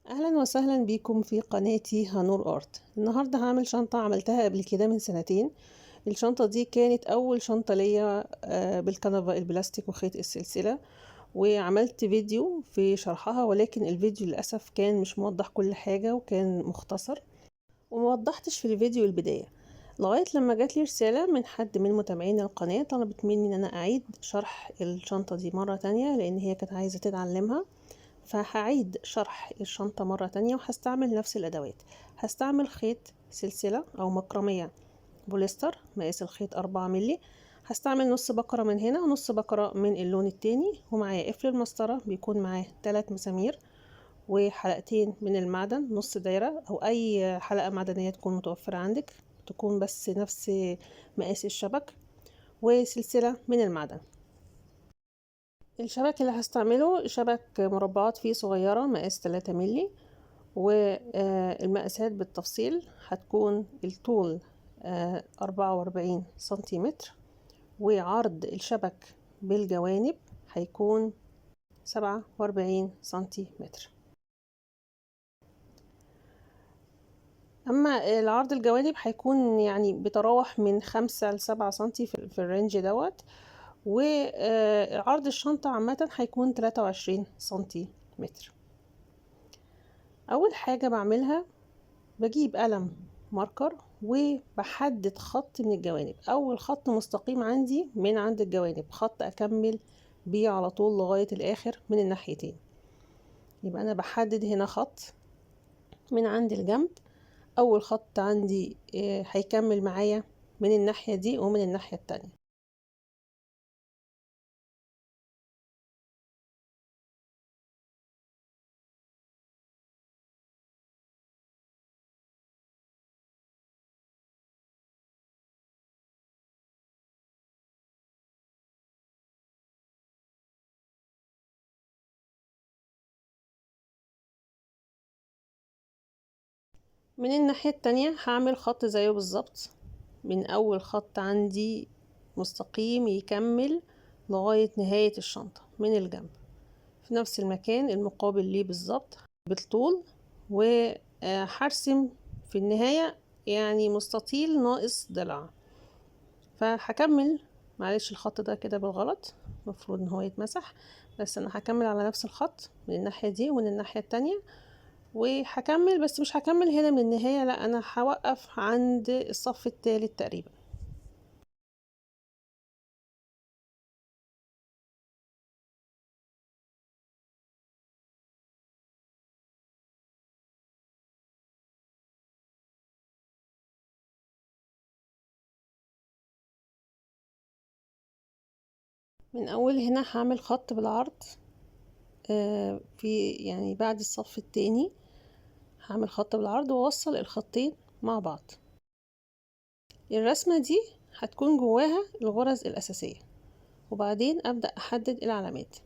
اهلا وسهلا بيكم في قناتي هانور ارت. النهارده هعمل شنطه عملتها قبل كده من سنتين. الشنطه دي كانت اول شنطه ليا بالكنفه البلاستيك وخيط السلسله، وعملت فيديو في شرحها، ولكن الفيديو للاسف كان مش موضح كل حاجه وكان مختصر وموضحتش في الفيديو البدايه، لغايه لما جات لي رساله من حد من متابعين القناه طلبت مني ان انا اعيد شرح الشنطه دي مره تانية لان هي كانت عايزه تتعلمها. فهعيد شرح الشنطة مرة تانية وهستعمل نفس الأدوات. هستعمل خيط سلسلة أو مكرمية بوليستر مقاس الخيط 4 ملي. هستعمل نص بكرة من هنا ونص بكرة من اللون التاني، ومعايا قفل المسطرة بيكون معاه 3 مسامير وحلقتين من المعدن نص دايرة، أو أي حلقة معدنية تكون متوفرة عندك تكون بس نفس مقاس الشبك، وسلسلة من المعدن. الشبك اللي هستعمله شبك مربعات فيه صغيرة مقاس 3 ملي، والمقاسات بالتفصيل هتكون الطول 44 سنتيمتر، وعرض الشبك بالجوانب هيكون 47 سنتيمتر. اما العرض الجوانب هيكون يعني بتراوح من 5 ل7 سنتي في الرينج دوت، وعرض الشنطة عامة هيكون 23 سنتيمتر. اول حاجة بعملها بجيب قلم ماركر وبحدد خط من الجوانب. اول خط مستقيم عندي من عند الجوانب، خط اكمل بيه على طول لغاية الاخر من الناحيتين. يبقى انا بحدد هنا خط من عند الجنب، اول خط عندي هيكمل معايا من الناحية دي ومن الناحية التانية. من الناحية التانية هعمل خط زيه بالظبط، من اول خط عندي مستقيم يكمل لغاية نهاية الشنطة من الجنب في نفس المكان المقابل ليه بالظبط بالطول، وهرسم في النهاية يعني مستطيل ناقص ضلع. فهكمل، معلش الخط ده كده بالغلط المفروض ان هو يتمسح، بس انا هكمل على نفس الخط من الناحية دي ومن الناحية التانية، وهكمل بس مش هكمل هنا من النهاية، لا انا هوقف عند الصف الثالث تقريبا. من اول هنا هعمل خط بالعرض في يعني بعد الصف التاني هعمل خط بالعرض واوصل الخطين مع بعض. الرسمة دي هتكون جواها الغرز الأساسية، وبعدين أبدأ أحدد العلامات.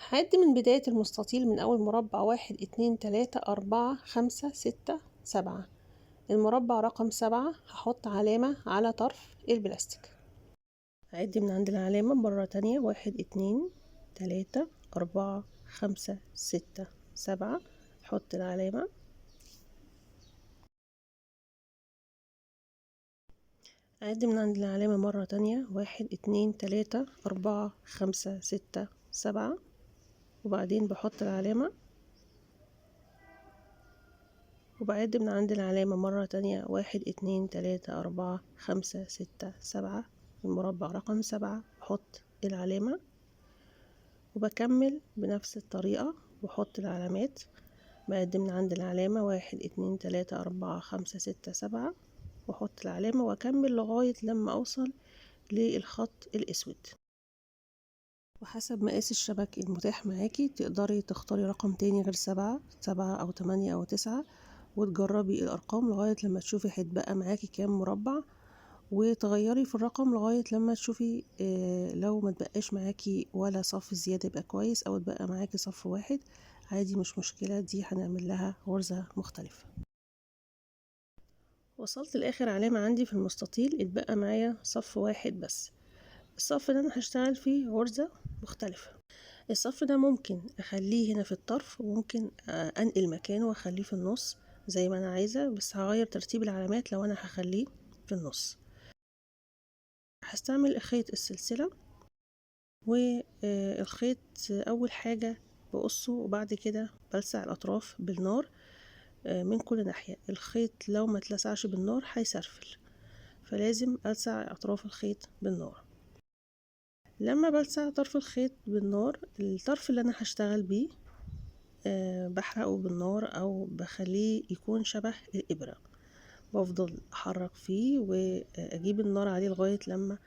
هعد من بداية المستطيل من أول مربع 1 2 3 4 5 6 7. المربع رقم 7 هحط علامة على طرف البلاستيك. هعد من عند العلامة مرة تانية 1 2 3 4 5 6 7. حط العلامة. أعد من عند العلامة مرة تانية 1 2 3 4 5 6 7، وبعدين بحط العلامة، وبعد من عند العلامة مرة تانية 1 2 3 4 5 6 7. المربع رقم 7 بحط العلامة، وبكمل بنفس الطريقة وبحط العلامات. بعد من عند العلامة 1 2 3 4 5 6 7، واحط العلامة واكمل لغاية لما اوصل للخط الاسود. وحسب مقاس الشبك المتاح معاكي تقدري تختاري رقم تاني غير 7 أو 8 أو 9، وتجربي الأرقام لغاية لما تشوفي هيتبقى معاكي كام مربع، وتغيري في الرقم لغاية لما تشوفي لو ما تبقاش معاكي ولا صف زيادة يبقى كويس، أو تبقى معاكي صف واحد عادي مش مشكلة، دي هنعمل لها غرزة مختلفة. وصلت لآخر علامة عندي في المستطيل، اتبقى معايا صف واحد بس. الصف ده انا هشتغل فيه غرزة مختلفة. الصف ده ممكن اخليه هنا في الطرف، وممكن انقل مكانه واخليه في النص زي ما انا عايزة، بس هغير ترتيب العلامات لو انا هخليه في النص. هستعمل خيط السلسلة، والخيط اول حاجة بقصه، وبعد كده بلسع الاطراف بالنار من كل ناحية. الخيط لو ما اتلسعش بالنار هيسرفل، فلازم ألسع أطراف الخيط بالنار. لما بلسع طرف الخيط بالنار، الطرف اللي أنا هشتغل بيه بحرقه بالنار أو بخليه يكون شبه الإبرة. بفضل أحرك فيه وأجيب النار عليه لغاية لما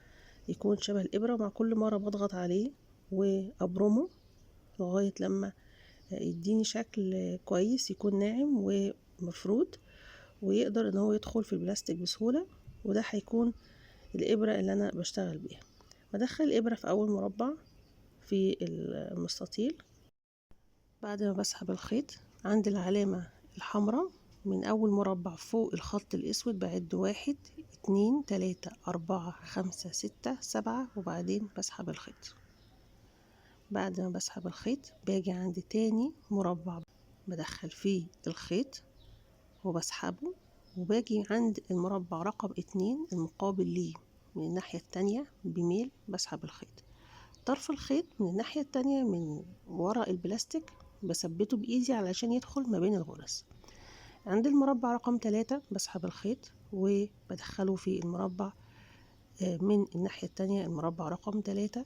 يكون شبه الإبرة. مع كل مرة بضغط عليه وأبرمه لغاية لما يديني شكل كويس، يكون ناعم ومفرود ويقدر ان هو يدخل في البلاستيك بسهولة. وده هيكون الإبرة اللي أنا بشتغل بيها. بدخل الإبرة في أول مربع في المستطيل. بعد ما بسحب الخيط عند العلامة الحمراء من أول مربع فوق الخط الأسود بعد 1 2 3 4 5 6 7، وبعدين بسحب الخيط. بعد ما بسحب الخيط باجي عند تاني مربع بدخل فيه الخيط وبسحبه، وباجي عند المربع رقم 2 المقابل ليه من الناحية التانية بميل بسحب الخيط. طرف الخيط من الناحية التانية من ورا البلاستيك بثبته بإيدي علشان يدخل ما بين الغرز. عند المربع رقم 3 بسحب الخيط وبدخله في المربع من الناحية التانية المربع رقم 3،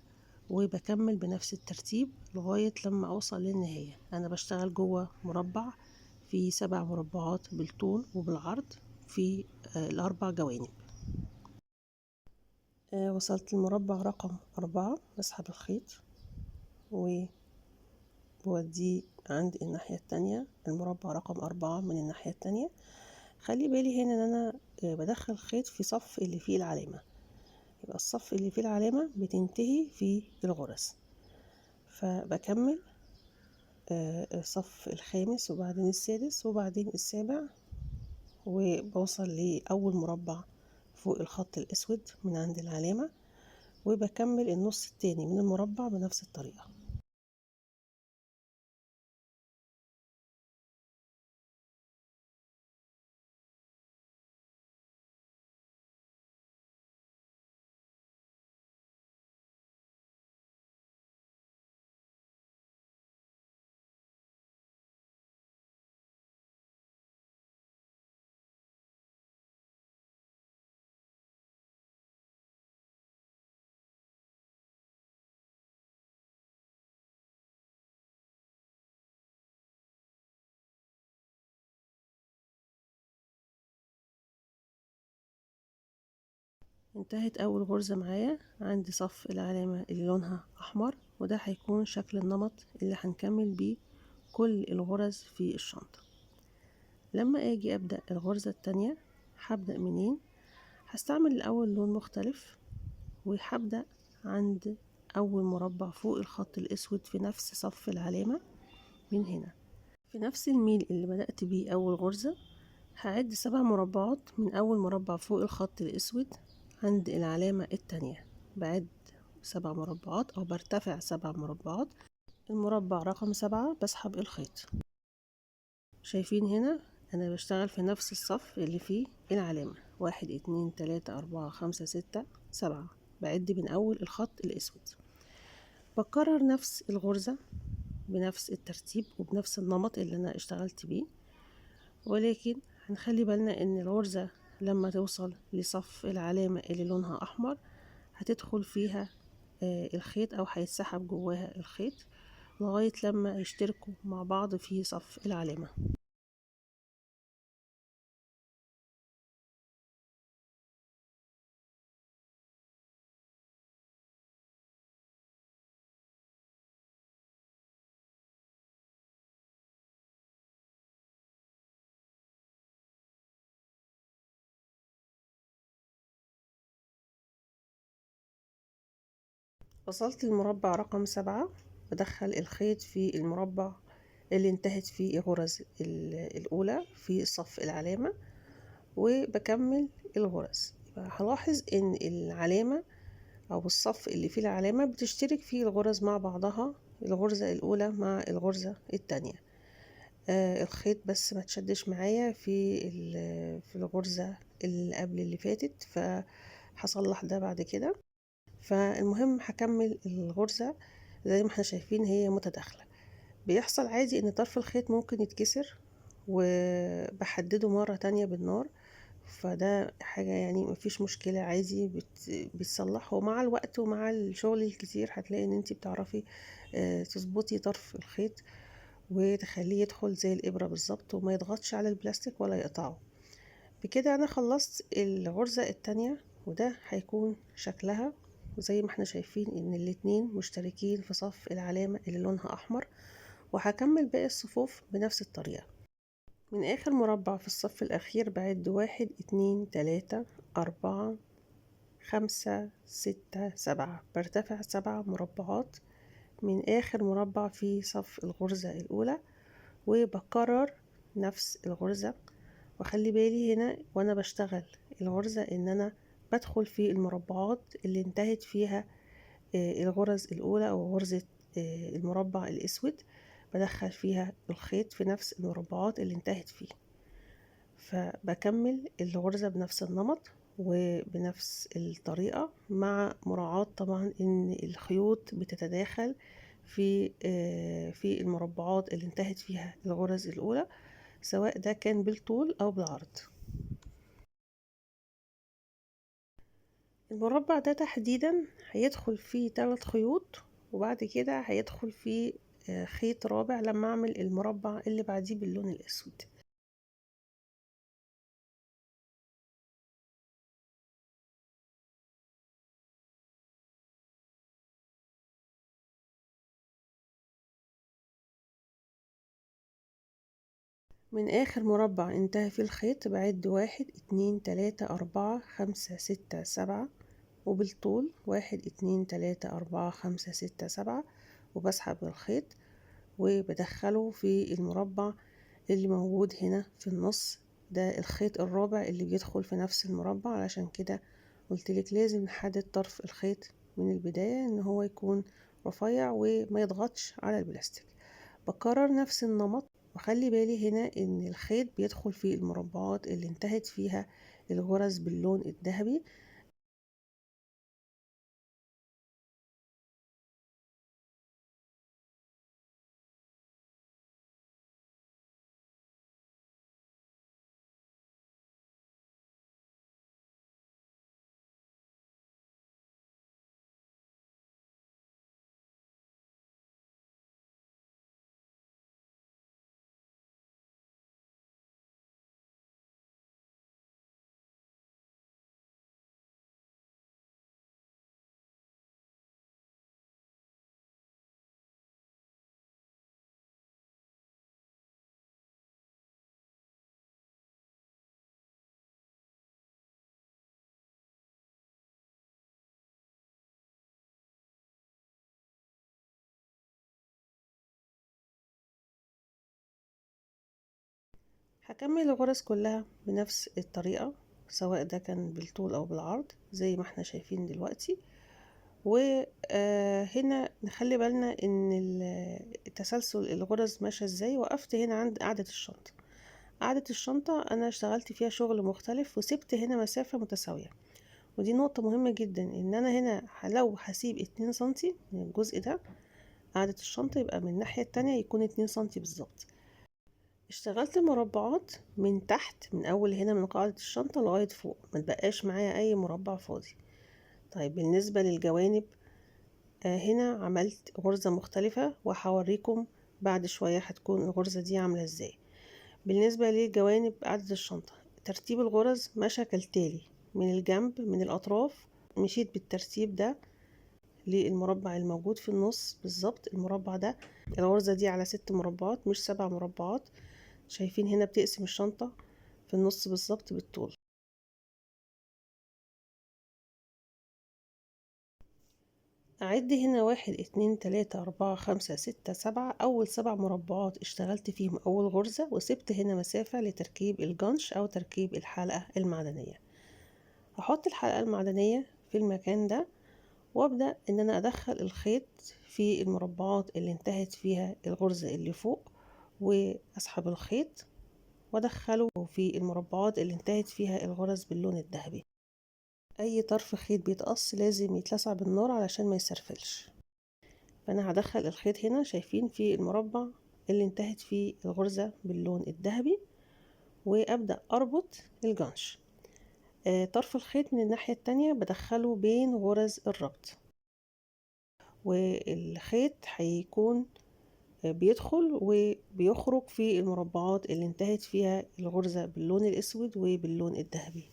وبكمل بنفس الترتيب لغاية لما أوصل للنهاية. أنا بشتغل جوه مربع في 7 مربعات بالطول وبالعرض في الأربع جوانب. وصلت المربع رقم 4 بسحب الخيط وبوديه عند الناحية التانية المربع رقم 4 من الناحية التانية. خلي بالي هنا ان انا بدخل الخيط في صف اللي فيه العلامة، يبقى الصف اللي فيه العلامة بتنتهي في الغرز. فبكمل الصف الخامس وبعدين السادس وبعدين السابع، وبوصل لأول مربع فوق الخط الأسود من عند العلامة، وبكمل النص التاني من المربع بنفس الطريقة. انتهت أول غرزة معايا عند صف العلامة اللي لونها أحمر، وده هيكون شكل النمط اللي هنكمل بيه كل الغرز في الشنطة. لما أجي أبدأ الغرزة التانية هبدأ منين؟ هستعمل الأول لون مختلف، وهبدأ عند أول مربع فوق الخط الأسود في نفس صف العلامة من هنا في نفس الميل اللي بدأت بيه أول غرزة. هعد 7 مربعات من أول مربع فوق الخط الأسود عند العلامة التانية. بعد 7 مربعات أو برتفع 7 مربعات. المربع رقم 7 بسحب الخيط. شايفين هنا أنا بشتغل في نفس الصف اللي فيه العلامة 1 2 3 4 5 6 7. بعد من أول الخط الأسود. بكرر نفس الغرزة بنفس الترتيب وبنفس النمط اللي أنا اشتغلت بيه، ولكن هنخلي بالنا ان الغرزة لما توصل لصف العلامة اللي لونها احمر هتدخل فيها الخيط او هيتسحب جواها الخيط لغاية لما يشتركوا مع بعض في صف العلامة. وصلت المربع رقم 7. بدخل الخيط في المربع اللي انتهت فيه الغرز الأولى في صف العلامة، وبكمل الغرز. هلاحظ ان العلامة او الصف اللي فيه العلامة بتشترك فيه الغرز مع بعضها الغرزة الاولى مع الغرزة التانية. الخيط بس ما تشدش معايا في الغرزة اللي قبل اللي فاتت، فهصلح ده بعد كده. فالمهم هكمل الغرزة زي ما احنا شايفين هي متداخلة. بيحصل عادي ان طرف الخيط ممكن يتكسر، وبحدده مرة تانية بالنار، فده حاجة يعني مفيش مشكلة، عادي بتصلح. ومع الوقت ومع الشغل الكتير هتلاقي ان انتي بتعرفي تظبطي طرف الخيط وتخليه يدخل زي الإبرة بالظبط، وما يضغطش على البلاستيك ولا يقطعه. بكده انا خلصت الغرزة التانية، وده هيكون شكلها زي ما احنا شايفين ان الاتنين مشتركين في صف العلامة اللي لونها احمر. وهكمل باقي الصفوف بنفس الطريقة. من اخر مربع في الصف الاخير بعد 1 2 3 4 5 6 7، برتفع 7 مربعات من اخر مربع في صف الغرزة الاولى، وبكرر نفس الغرزة. وخلي بالي هنا وانا بشتغل الغرزة ان انا بدخل في المربعات اللي انتهت فيها الغرز الاولى، او غرزة المربع الاسود، بدخل فيها الخيط في نفس المربعات اللي انتهت فيه. فبكمل الغرزة بنفس النمط وبنفس الطريقة، مع مراعاة طبعا ان الخيوط بتتداخل في المربعات اللي انتهت فيها الغرز الاولى، سواء ده كان بالطول او بالعرض. المربع ده تحديدا هيدخل فيه 3 خيوط، وبعد كده هيدخل فيه خيط رابع لما اعمل المربع اللي بعديه باللون الاسود. من اخر مربع انتهى فيه الخيط بعد 1 2 3 4 5 6 7، وبالطول 1 2 3 4 5 6 7، وبسحب الخيط وبدخله في المربع اللي موجود هنا في النص. ده الخيط الرابع اللي بيدخل في نفس المربع، علشان كده قلتلك لازم نحدد طرف الخيط من البداية ان هو يكون رفيع وما يضغطش على البلاستيك. بكرر نفس النمط، وخلي بالي هنا ان الخيط بيدخل في المربعات اللي انتهت فيها الغرز باللون الذهبي. هكمل الغرز كلها بنفس الطريقة، سواء ده كان بالطول او بالعرض زي ما احنا شايفين دلوقتي. وهنا نخلي بالنا ان تسلسل الغرز ماشية ازاي. وقفت هنا عند قاعدة الشنطة. قاعدة الشنطة انا اشتغلت فيها شغل مختلف، وسبت هنا مسافة متساوية. ودي نقطة مهمة جدا، ان انا هنا لو هسيب 2 سنتي من الجزء ده قاعدة الشنطة، يبقى من الناحية التانية يكون 2 سنتي بالظبط. اشتغلت مربعات من تحت، من اول هنا من قاعدة الشنطة لغاية فوق، ما تبقاش معايا اي مربع فاضي. طيب بالنسبة للجوانب، هنا عملت غرزة مختلفة، وهوريكم بعد شوية هتكون الغرزة دي عاملة ازاي. بالنسبة لجوانب قاعدة الشنطة، ترتيب الغرز مشى كالتالي: من الجنب من الأطراف مشيت بالترتيب ده للمربع الموجود في النص بالظبط. المربع ده الغرزة دي على 6 مربعات مش 7 مربعات. شايفين هنا بتقسم الشنطة في النص بالظبط بالطول. أعد هنا 1 2 3 4 5 6 7. أول 7 مربعات اشتغلت فيهم أول غرزة، وسبت هنا مسافة لتركيب الجنش أو تركيب الحلقة المعدنية. هحط الحلقة المعدنية في المكان ده، وابدأ ان انا ادخل الخيط في المربعات اللي انتهت فيها الغرزة اللي فوق واسحب الخيط وادخله في المربعات اللي انتهت فيها الغرز باللون الذهبي. اي طرف خيط بيتقص لازم يتلسع بالنار علشان ما يسرفلش. فانا هدخل الخيط هنا، شايفين في المربع اللي انتهت فيه الغرزة باللون الذهبي، وابدأ اربط الجنش. طرف الخيط من الناحية التانية بدخله بين غرز الربط، والخيط هيكون بيدخل وبيخرج في المربعات اللي انتهت فيها الغرزة باللون الاسود وباللون الذهبي.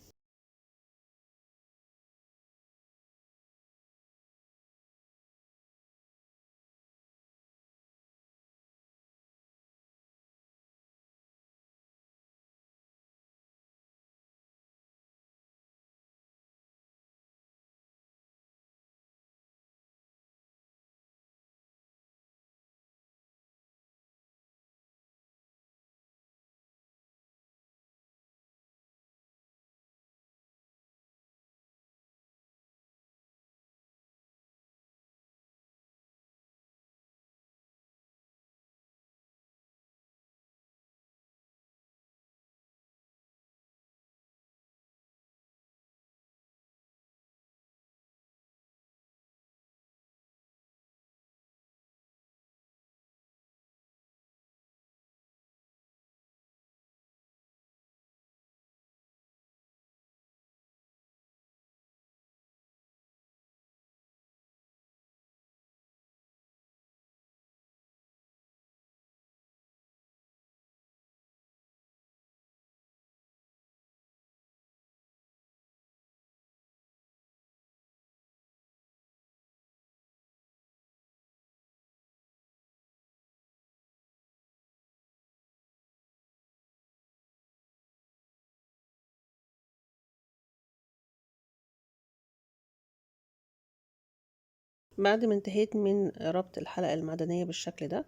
بعد ما انتهيت من ربط الحلقة المعدنية بالشكل ده،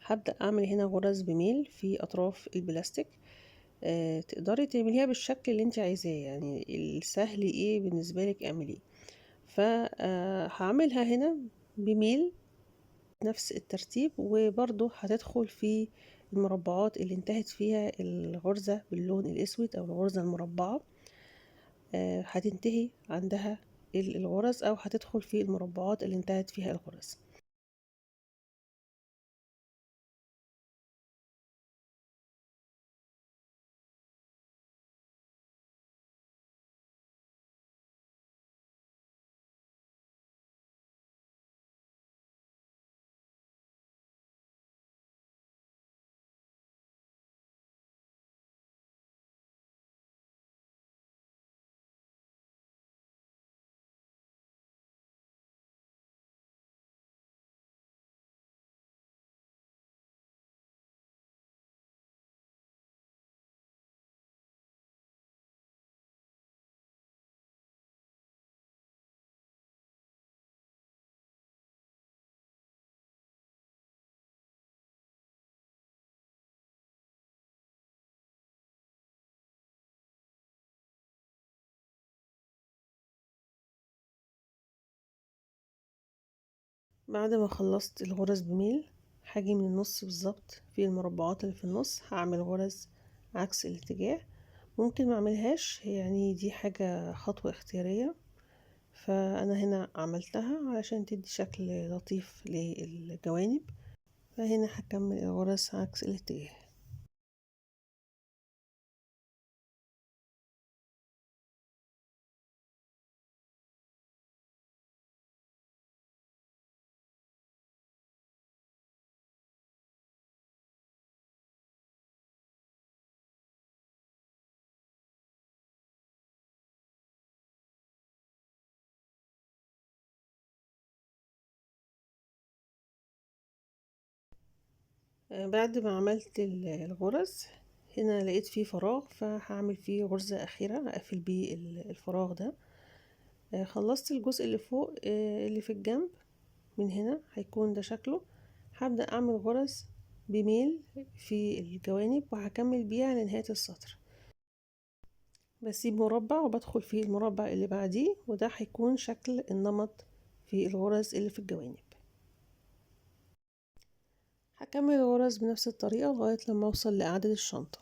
هبدأ أعمل هنا غرز بميل في أطراف البلاستيك. تقدري تعمليها بالشكل اللي انت عايزاه، يعني السهل ايه بالنسبة لك اعمليه. فهعملها هنا بميل نفس الترتيب، وبرضو هتدخل في المربعات اللي انتهت فيها الغرزة باللون الأسود أو الغرزة المربعة. هتنتهي عندها الغرز أو هتدخل في المربعات اللي انتهت فيها الغرز. بعد ما خلصت الغرز بميل، هاجي من النص بالظبط في المربعات اللي في النص هعمل غرز عكس الاتجاه. ممكن ما اعملهاش، يعني دي حاجة خطوة اختيارية، فانا هنا عملتها علشان تدي شكل لطيف للجوانب. فهنا هكمل الغرز عكس الاتجاه. بعد ما عملت الغرز هنا لقيت فيه فراغ، فهعمل فيه غرزة أخيرة أقفل بيه الفراغ ده. خلصت الجزء اللي فوق اللي في الجنب، من هنا هيكون ده شكله. هبدأ أعمل غرز بميل في الجوانب وهكمل بيها لنهاية السطر. بسيب مربع وبدخل في المربع اللي بعديه، وده هيكون شكل النمط في الغرز اللي في الجوانب. هكمل الغرز بنفس الطريقة لغاية لما اوصل لقاعدة الشنطة.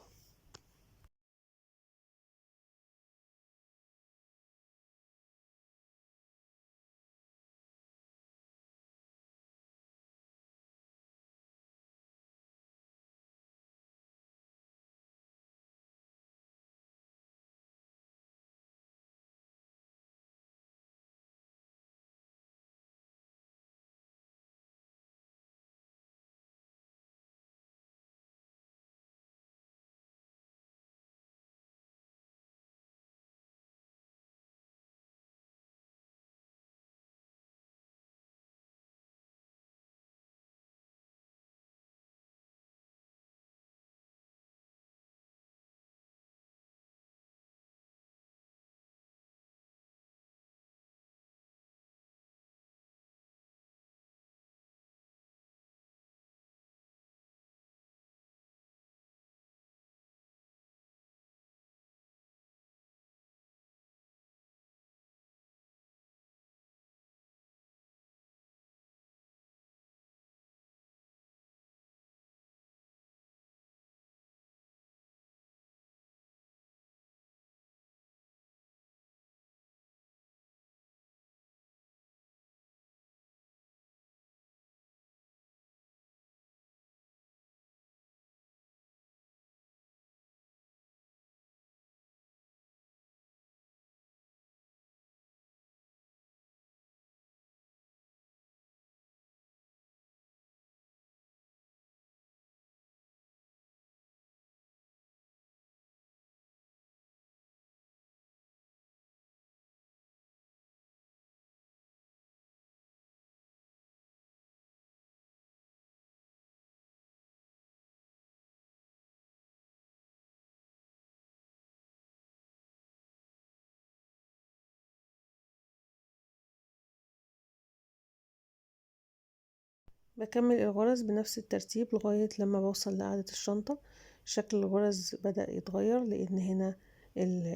بكمل الغرز بنفس الترتيب لغاية لما بوصل لقاعدة الشنطة. شكل الغرز بدأ يتغير لأن هنا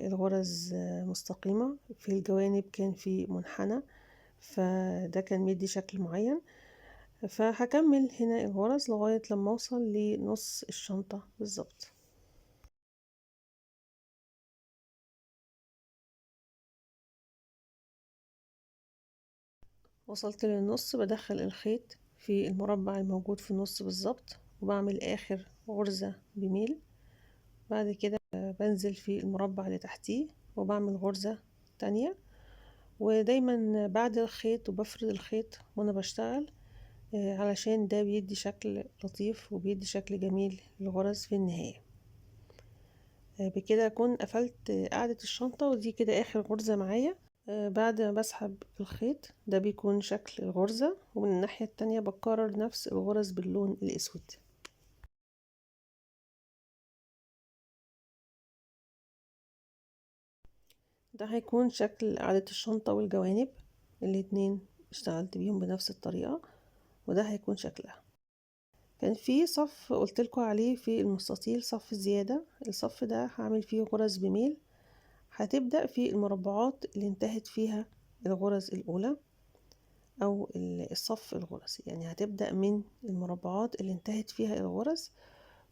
الغرز مستقيمة، في الجوانب كان في منحنى، فده كان مدي شكل معين. فهكمل هنا الغرز لغاية لما اوصل لنص الشنطة بالظبط. وصلت للنص، بدخل الخيط في المربع الموجود في النص بالظبط، وبعمل آخر غرزة بميل. بعد كده بنزل في المربع اللي تحتيه وبعمل غرزة تانية، ودايما بعد الخيط وبفرد الخيط وانا بشتغل علشان ده بيدي شكل لطيف وبيدي شكل جميل للغرز في النهاية. بكده اكون قفلت قاعدة الشنطة، ودي كده اخر غرزة معايا. بعد ما بسحب الخيط ده بيكون شكل الغرزة، ومن الناحية التانية بكرر نفس الغرز باللون الاسود. ده هيكون شكل قاعدة الشنطة والجوانب الاتنين اشتغلت بيهم بنفس الطريقة، وده هيكون شكلها. كان في صف قلتلكوا عليه في المستطيل، صف زيادة. الصف ده هعمل فيه غرز بميل. هتبدأ في المربعات اللي انتهت فيها الغرز الأولى، أو الصف الغرز، يعني هتبدأ من المربعات اللي انتهت فيها الغرز،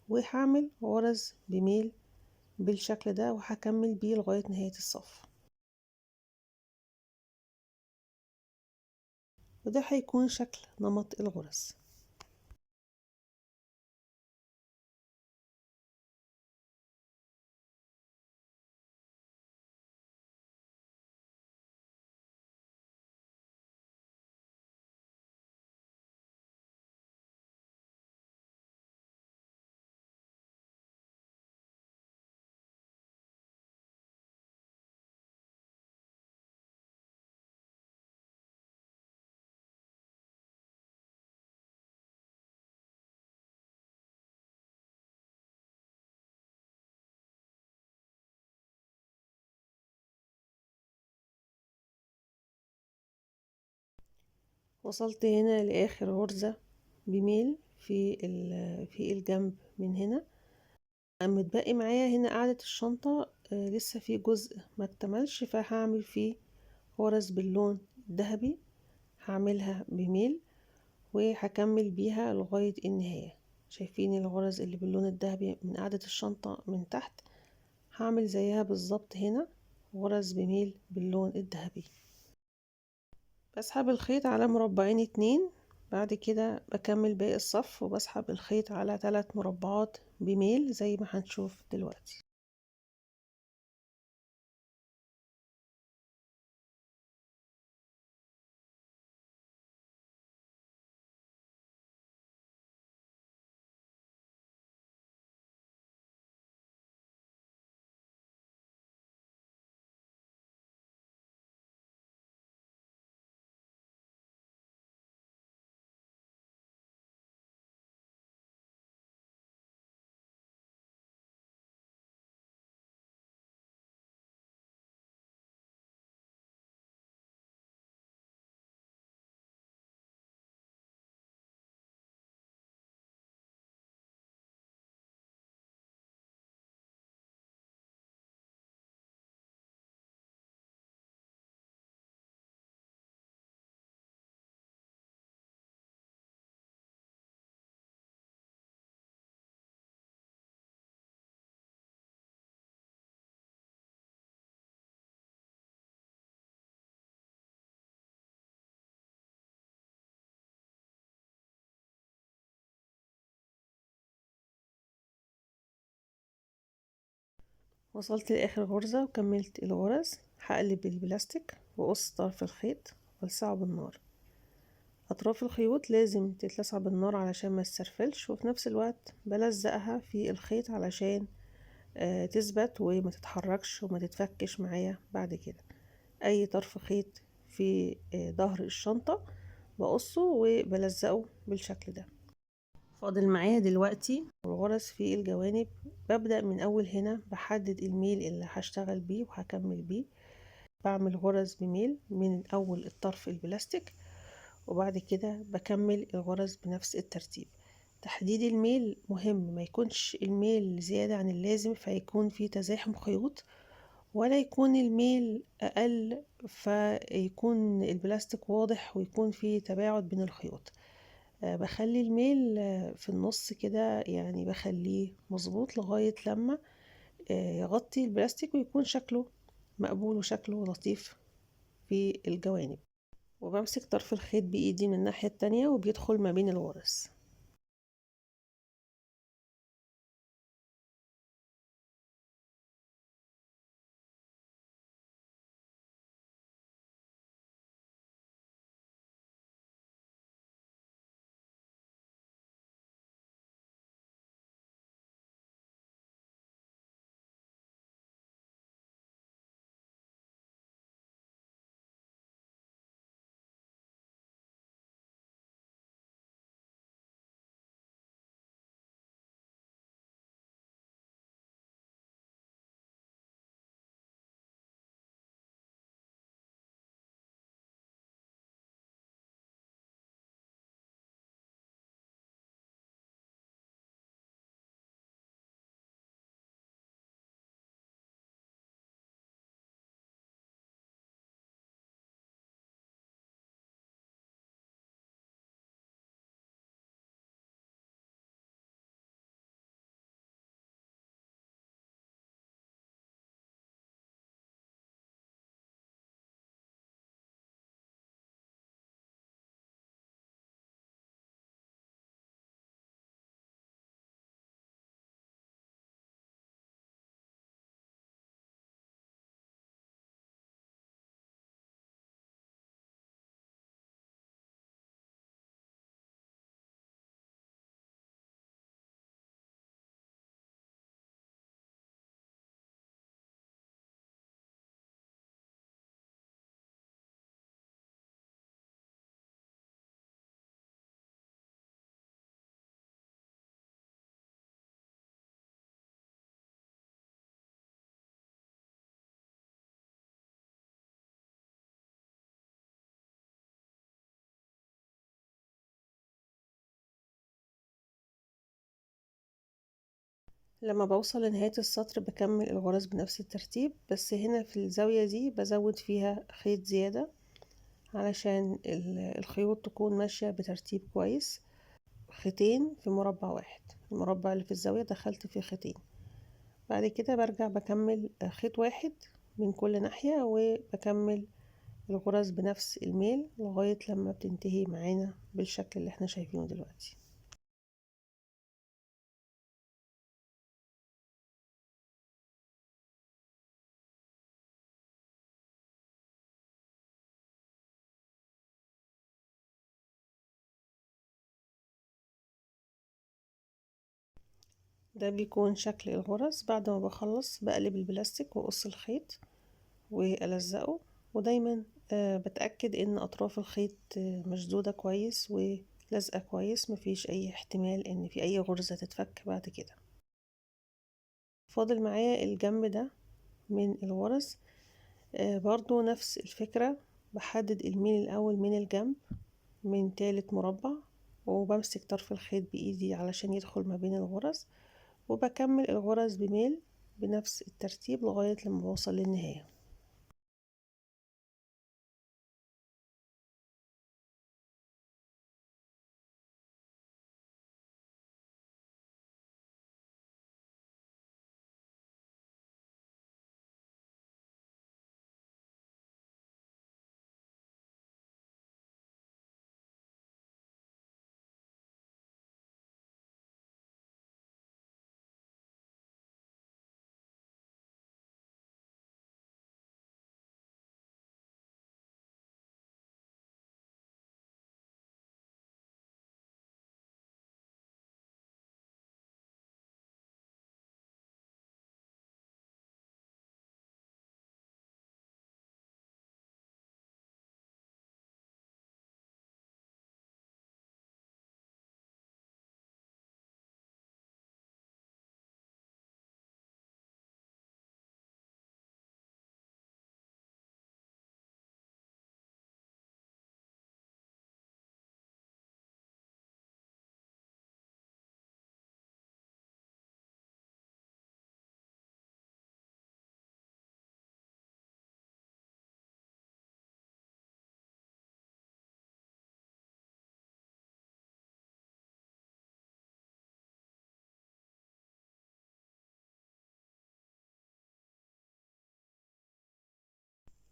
وهعمل غرز بميل بالشكل ده، وهكمل بيه لغاية نهاية الصف. وده هيكون شكل نمط الغرز. وصلت هنا لآخر غرزة بميل في الجنب من هنا. متبقي معايا هنا قاعدة الشنطة لسه في جزء ما اكتملش، فهعمل فيه غرز باللون الذهبي، هعملها بميل وهكمل بيها لغاية النهاية. شايفين الغرز اللي باللون الذهبي من قاعدة الشنطة من تحت؟ هعمل زيها بالظبط هنا، غرز بميل باللون الذهبي. بسحب الخيط على مربعين 2، بعد كده بكمل باقي الصف وبسحب الخيط على 3 مربعات بميل زي ما هنشوف دلوقتي. وصلت لاخر غرزة وكملت الغرز. هقلب البلاستيك واقص طرف الخيط والسعه بالنار. اطراف الخيوط لازم تتلسع بالنار علشان ما تسرفلش، وفي نفس الوقت بلزقها في الخيط علشان تثبت وما تتحركش وما تتفكش معايا بعد كده. اي طرف خيط في ظهر الشنطة بقصه وبلزقه بالشكل ده. فاضل معايا دلوقتي الغرز في الجوانب. ببدأ من اول هنا، بحدد الميل اللي هشتغل بيه وهكمل بيه. بعمل غرز بميل من اول الطرف البلاستيك، وبعد كده بكمل الغرز بنفس الترتيب. تحديد الميل مهم، ما يكونش الميل زيادة عن اللازم فيكون في تزاحم خيوط، ولا يكون الميل اقل فيكون البلاستيك واضح ويكون في تباعد بين الخيوط. بخلي الميل في النص كده، يعني بخليه مظبوط لغاية لما يغطي البلاستيك ويكون شكله مقبول وشكله لطيف في الجوانب. وبمسك طرف الخيط بإيدي من الناحية التانية وبيدخل ما بين الغرز. لما بوصل لنهاية السطر بكمل الغرز بنفس الترتيب، بس هنا في الزاوية دي بزود فيها خيط زيادة علشان الخيوط تكون ماشية بترتيب كويس. خيطين في مربع واحد، المربع اللي في الزاوية دخلت فيه خيطين. بعد كده برجع بكمل خيط واحد من كل ناحية، وبكمل الغرز بنفس الميل لغاية لما بتنتهي معانا بالشكل اللي احنا شايفينه دلوقتي. ده بيكون شكل الغرز بعد ما بخلص. بقلب البلاستيك واقص الخيط والزقه، ودايما بتأكد ان اطراف الخيط مشدودة كويس ولازقة كويس، مفيش اي احتمال ان في اي غرزة تتفك بعد كده. فاضل معايا الجنب ده من الغرز. برضو نفس الفكرة، بحدد الميل الاول من الجنب من تالت مربع، وبمسك طرف الخيط بايدي علشان يدخل ما بين الغرز، وبكمل الغرز بميل بنفس الترتيب لغاية لما بوصل للنهاية.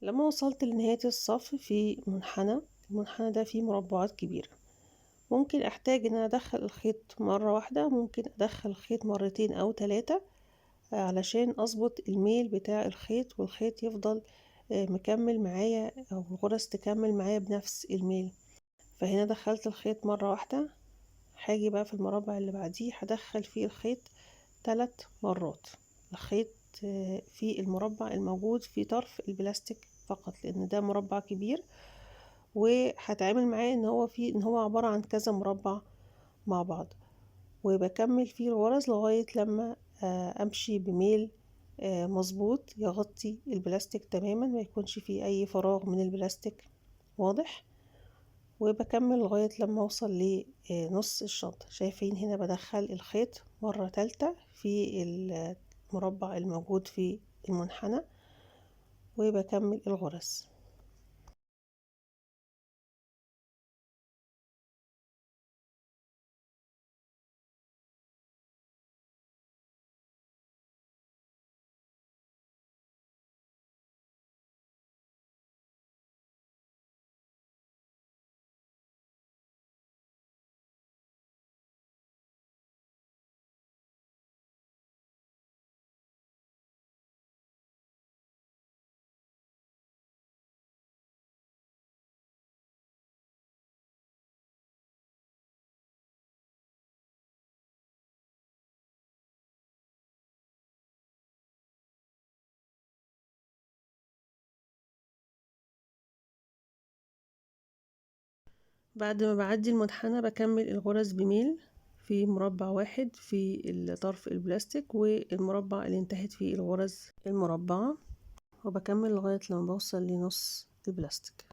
لما وصلت لنهاية الصف في منحنى، المنحنى ده فيه مربعات كبيرة، ممكن احتاج ان انا ادخل الخيط مرة واحدة، ممكن ادخل الخيط مرتين او ثلاثة علشان اظبط الميل بتاع الخيط، والخيط يفضل مكمل معايا، او الغرز تكمل معايا بنفس الميل. فهنا دخلت الخيط مرة واحدة، هاجي بقى في المربع اللي بعديه هدخل فيه الخيط 3 مرات. الخيط في المربع الموجود في طرف البلاستيك فقط، لان ده مربع كبير، وهتعامل معاه ان هو عبارة عن كذا مربع مع بعض. وبكمل فيه الغرز لغاية لما امشي بميل مظبوط يغطي البلاستيك تماما، ما يكونش فيه اي فراغ من البلاستيك واضح. وبكمل لغاية لما اوصل لنص الشنطة. شايفين هنا بدخل الخيط مرة تالتة في المربع الموجود في المنحنى، وبكمل الغرز. بعد ما بعدي المنحنى بكمل الغرز بميل في مربع واحد في الطرف البلاستيك، والمربع اللي انتهت فيه الغرز المربعة، وبكمل لغاية لما بوصل لنص البلاستيك.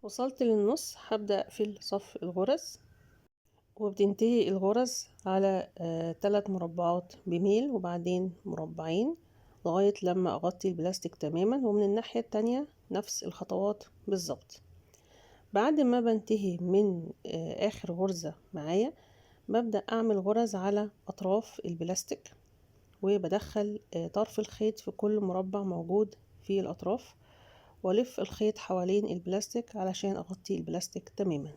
وصلت للنص هبدأ أقفل صف الغرز، وبتنتهي الغرز على 3 مربعات بميل وبعدين مربعين لغاية لما أغطي البلاستيك تماما، ومن الناحية التانية نفس الخطوات بالظبط. بعد ما بنتهي من آخر غرزة معايا ببدأ أعمل غرز على أطراف البلاستيك، وبدخل طرف الخيط في كل مربع موجود في الأطراف، والف الخيط حوالين البلاستيك علشان اغطي البلاستيك تماما.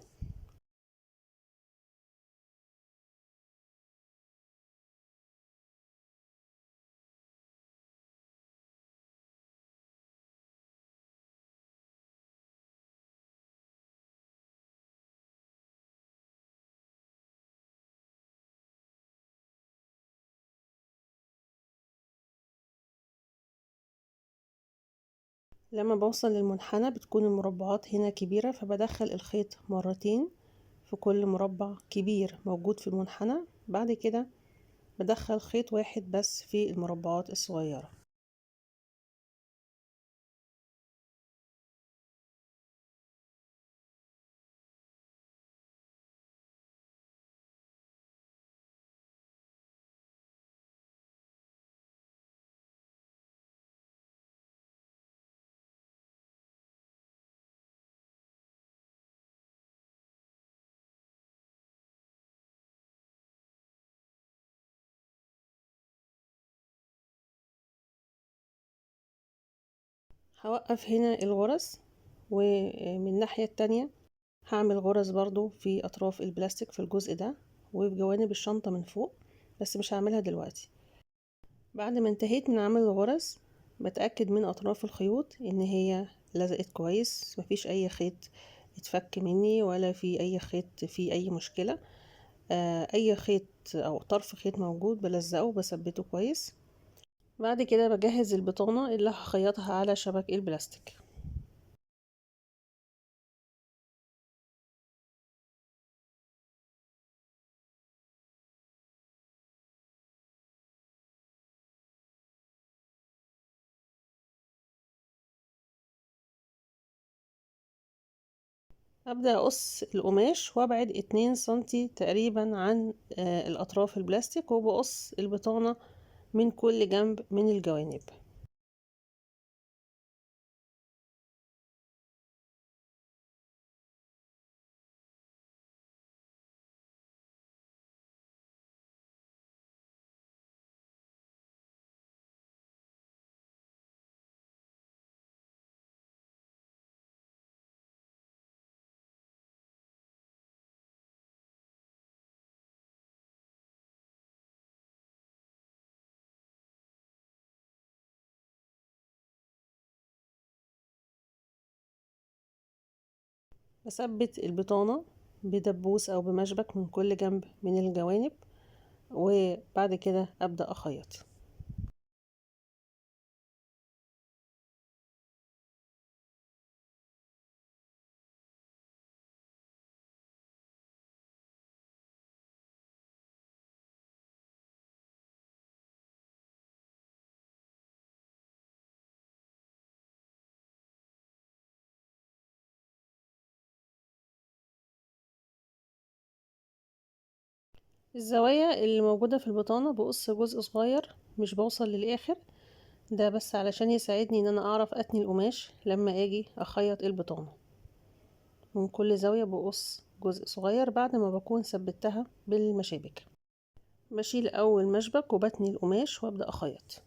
لما بوصل للمنحنى بتكون المربعات هنا كبيرة، فبدخل الخيط مرتين في كل مربع كبير موجود في المنحنى. بعد كده بدخل خيط واحد بس في المربعات الصغيرة. هوقف هنا الغرز، ومن الناحية التانية هعمل غرز برضو في أطراف البلاستيك في الجزء ده وفي جوانب الشنطة من فوق، بس مش هعملها دلوقتي. بعد ما انتهيت من عمل الغرز بتأكد من أطراف الخيوط إن هي لزقت كويس، مفيش أي خيط اتفك مني ولا في أي خيط فيه أي مشكلة. أي خيط أو طرف خيط موجود بلزقه وبثبته كويس. بعد كده بجهز البطانة اللي هخيطها على شبك البلاستيك. أبدأ أقص القماش وأبعد 2 سنتي تقريبا عن الأطراف البلاستيك، وبقص البطانة من كل جنب من الجوانب. بثبت البطانة بدبوس أو بمشبك من كل جنب من الجوانب، وبعد كده أبدأ أخيط. الزوايا اللي موجودة في البطانة بقص جزء صغير، مش بوصل للآخر، ده بس علشان يساعدني ان انا اعرف اتني القماش لما اجي اخيط البطانة. من كل زاوية بقص جزء صغير بعد ما بكون ثبتها بالمشابك. بشيل اول مشبك وبتني القماش وابدأ اخيط.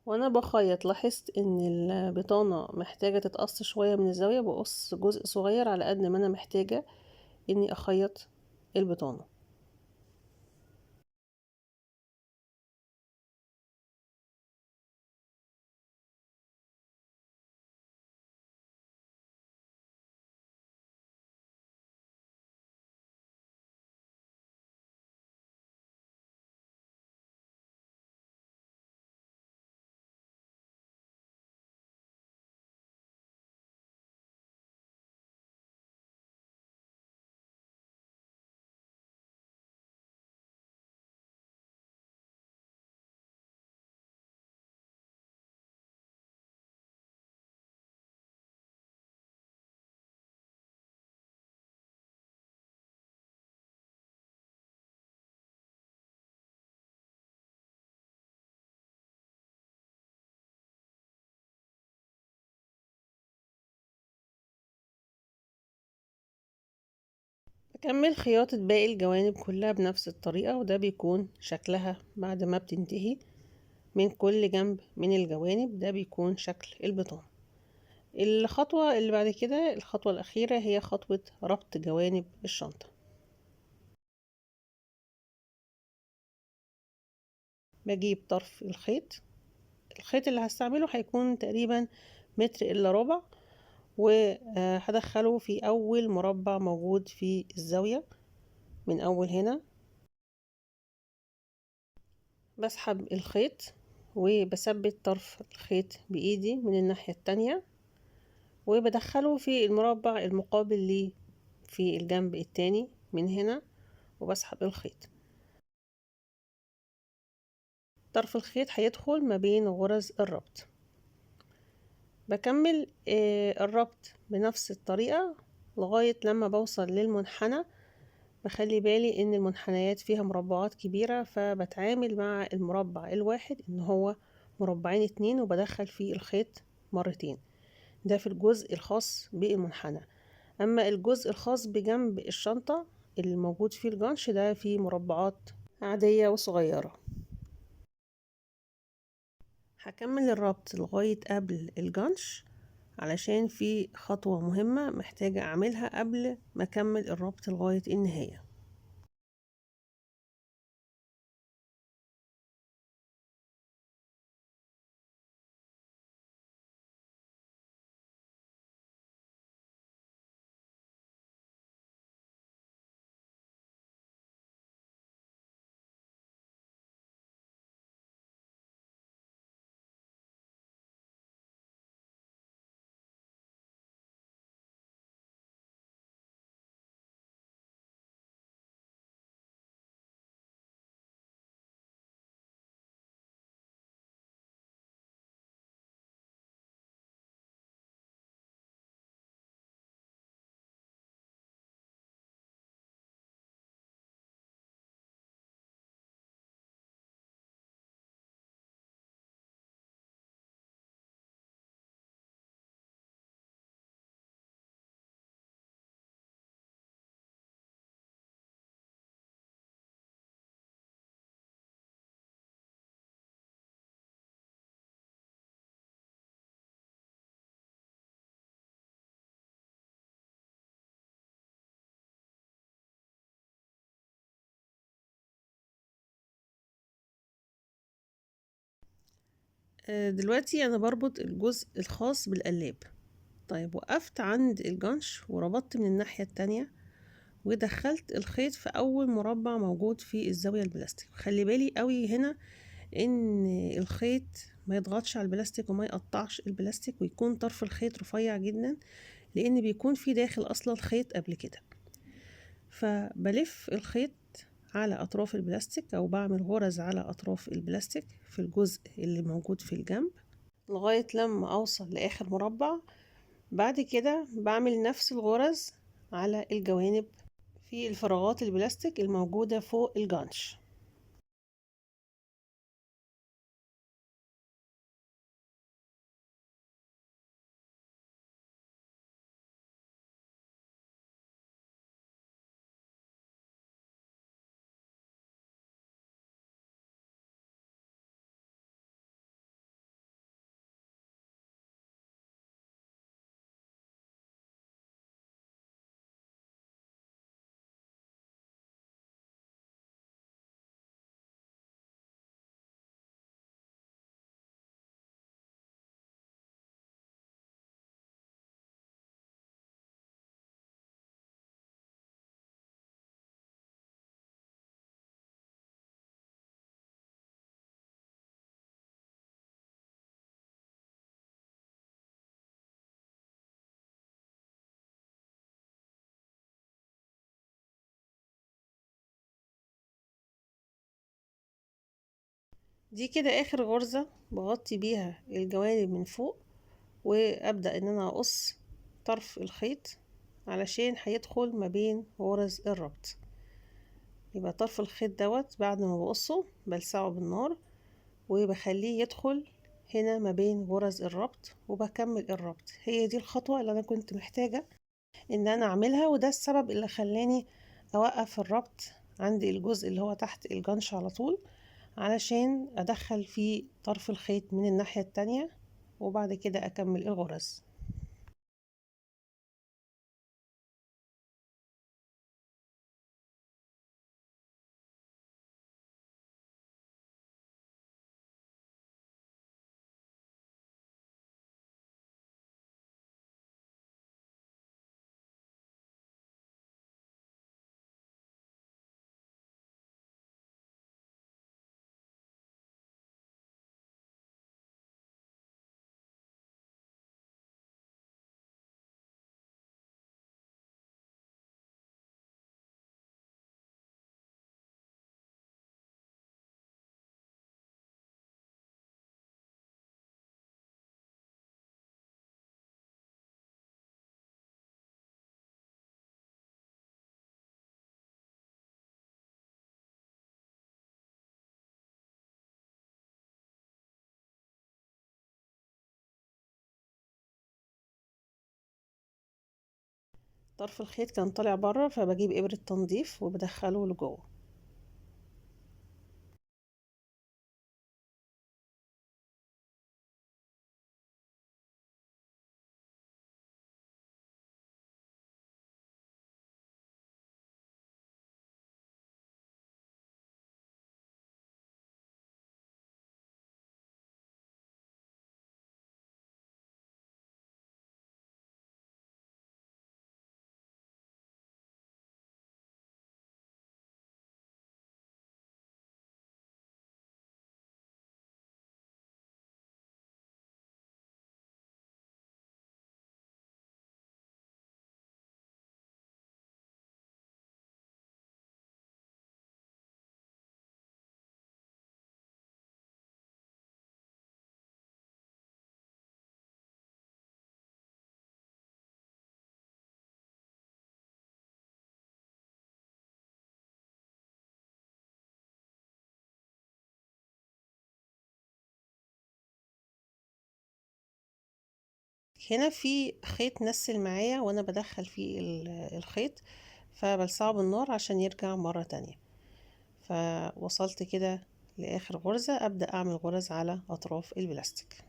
وانا بخيط لاحظت ان البطانة محتاجة تتقص شوية من الزاوية، بقص جزء صغير على قد ما انا محتاجة اني اخيط البطانة. بكمل خياطة باقي الجوانب كلها بنفس الطريقة، وده بيكون شكلها بعد ما بتنتهي من كل جنب من الجوانب. ده بيكون شكل البطانة. الخطوة اللي بعد كده، الخطوة الأخيرة، هي خطوة ربط جوانب الشنطة. بجيب طرف الخيط. الخيط اللي هستعمله هيكون تقريبا متر إلا ربع، وهدخله في أول مربع موجود في الزاوية. من أول هنا بسحب الخيط وبثبت طرف الخيط بإيدي من الناحية التانية، وبدخله في المربع المقابل ليه في الجنب التاني من هنا، وبسحب الخيط. طرف الخيط هيدخل ما بين غرز الربط. بكمل الربط بنفس الطريقة لغاية لما بوصل للمنحنى. بخلي بالي ان المنحنيات فيها مربعات كبيرة، فبتعامل مع المربع الواحد ان هو مربعين اتنين، وبدخل فيه الخيط مرتين. ده في الجزء الخاص بالمنحنى. اما الجزء الخاص بجنب الشنطة اللي موجود فيه الجنش، ده فيه مربعات عادية وصغيرة. هكمل الربط لغاية قبل الجنش، علشان في خطوة مهمة محتاجة اعملها قبل ما اكمل الربط لغاية النهاية. دلوقتي انا بربط الجزء الخاص بالقلاب. طيب، وقفت عند الجنش وربطت من الناحية التانية، ودخلت الخيط في اول مربع موجود في الزاوية البلاستيك. خلي بالي قوي هنا ان الخيط ما يضغطش على البلاستيك وما يقطعش البلاستيك، ويكون طرف الخيط رفيع جدا، لان بيكون في داخل اصلا خيط قبل كده. فبلف الخيط على اطراف البلاستيك، او بعمل غرز على اطراف البلاستيك في الجزء اللي موجود في الجنب لغاية لما اوصل لاخر مربع. بعد كده بعمل نفس الغرز على الجوانب في الفراغات البلاستيك الموجودة فوق الجانش. دي كده اخر غرزة بغطي بيها الجوانب من فوق، وابدأ ان انا اقص طرف الخيط علشان هيدخل ما بين غرز الربط. يبقى طرف الخيط دوت بعد ما بقصه بلسعه بالنار وبخليه يدخل هنا ما بين غرز الربط، وبكمل الربط. هي دي الخطوة اللي انا كنت محتاجة ان انا اعملها، وده السبب اللي خلاني اوقف الربط عند الجزء اللي هو تحت الجنش على طول، علشان ادخل فيه طرف الخيط من الناحية التانية وبعد كده اكمل الغرز. طرف الخيط كان طالع بره، فبجيب ابرة تنظيف وبدخله لجوه. هنا في خيط نسل معايا وانا بدخل فيه الخيط، فبلسعه بالنار عشان يرجع مرة تانية. فوصلت كده لاخر غرزة، ابدأ اعمل غرز على اطراف البلاستيك.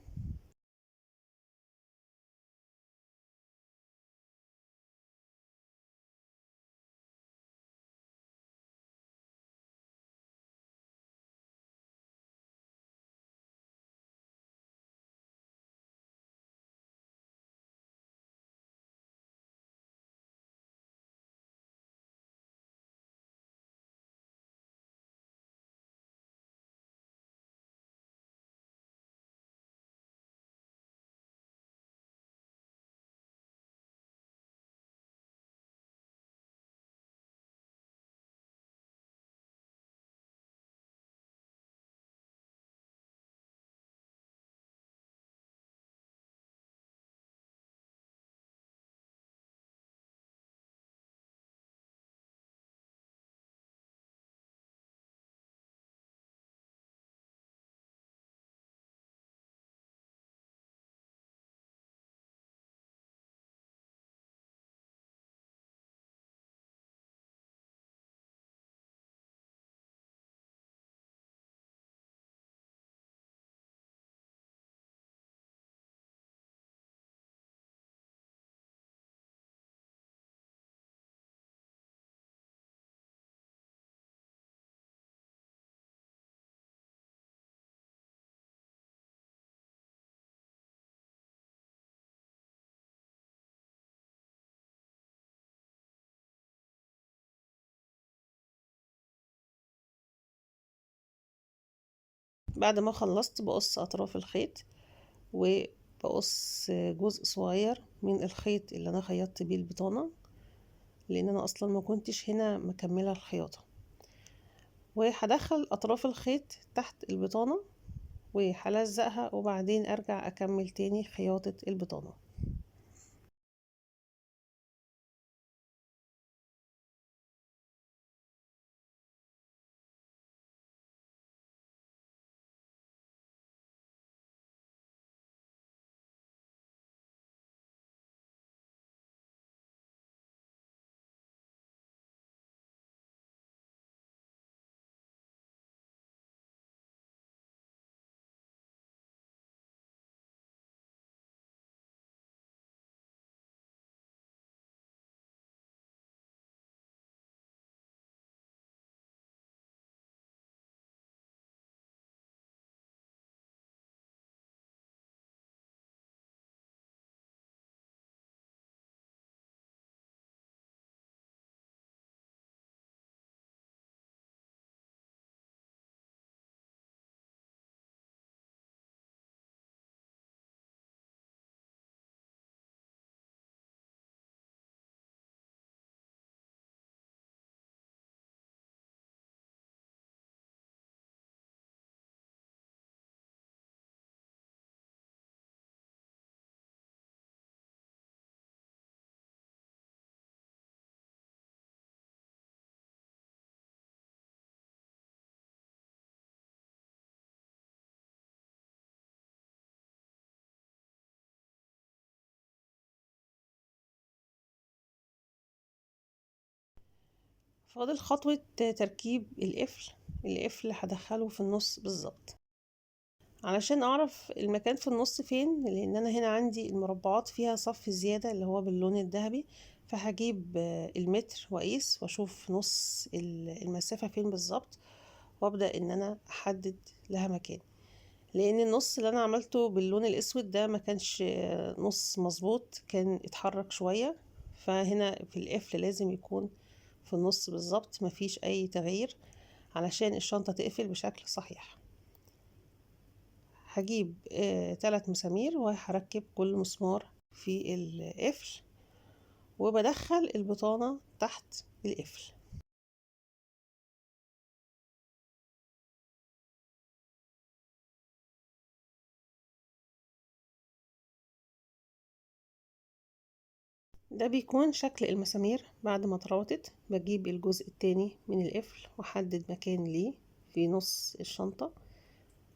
بعد ما خلصت بقص اطراف الخيط، وبقص جزء صغير من الخيط اللي انا خيطت بيه البطانة، لان انا اصلا ما كنتش هنا مكملة الخياطة. وهدخل اطراف الخيط تحت البطانة وهلزقها وبعدين ارجع اكمل تاني خياطة البطانة. فاضل خطوة تركيب القفل هدخله في النص بالظبط. علشان اعرف المكان في النص فين، لان انا هنا عندي المربعات فيها صف زيادة اللي هو باللون الذهبي، فهجيب المتر واقيس واشوف نص المسافة فين بالظبط، وابدأ ان انا احدد لها مكان. لان النص اللي انا عملته باللون الاسود ده ما كانش نص مظبوط، كان اتحرك شوية، فهنا في القفل لازم يكون في النص بالظبط، مفيش اي تغيير علشان الشنطة تقفل بشكل صحيح. هجيب 3 مسامير وهركب كل مسمار في القفل، وبدخل البطانة تحت القفل. ده بيكون شكل المسامير بعد ما اتربطت. بجيب الجزء التاني من القفل واحدد مكان ليه في نص الشنطة،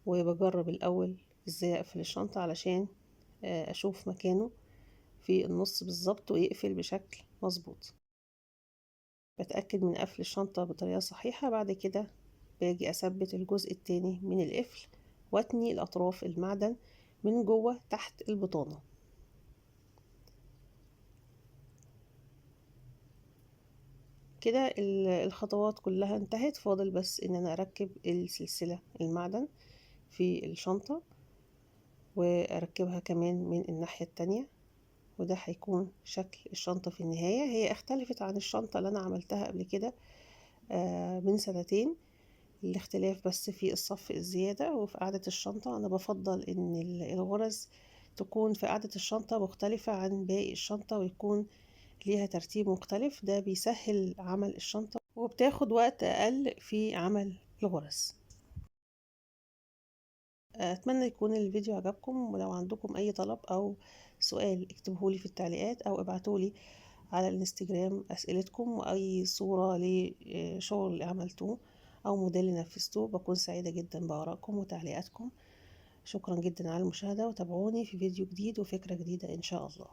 وبجرب الاول ازاي اقفل الشنطة علشان اشوف مكانه في النص بالظبط ويقفل بشكل مظبوط. بتأكد من قفل الشنطة بطريقة صحيحة. بعد كده باجي اثبت الجزء التاني من القفل واتني الاطراف المعدن من جوه تحت البطانة. كده الخطوات كلها انتهت، فاضل بس ان انا اركب السلسلة المعدن في الشنطة، واركبها كمان من الناحية التانية. وده هيكون شكل الشنطة في النهاية. هي اختلفت عن الشنطة اللي انا عملتها قبل كده من سنتين. الاختلاف بس في الصف الزيادة وفي قاعدة الشنطة. انا بفضل ان الغرز تكون في قاعدة الشنطة مختلفة عن باقي الشنطة، ويكون ليها ترتيب مختلف. ده بيسهل عمل الشنطة وبتاخد وقت أقل في عمل الغرز. أتمنى يكون الفيديو عجبكم، ولو عندكم أي طلب أو سؤال اكتبهولي في التعليقات أو ابعتولي على الانستجرام أسئلتكم وأي صورة لشغل عملتوه أو موديل نفذتوه. بكون سعيدة جدا بآرائكم وتعليقاتكم. شكرا جدا على المشاهدة، وتابعوني في فيديو جديد وفكرة جديدة إن شاء الله.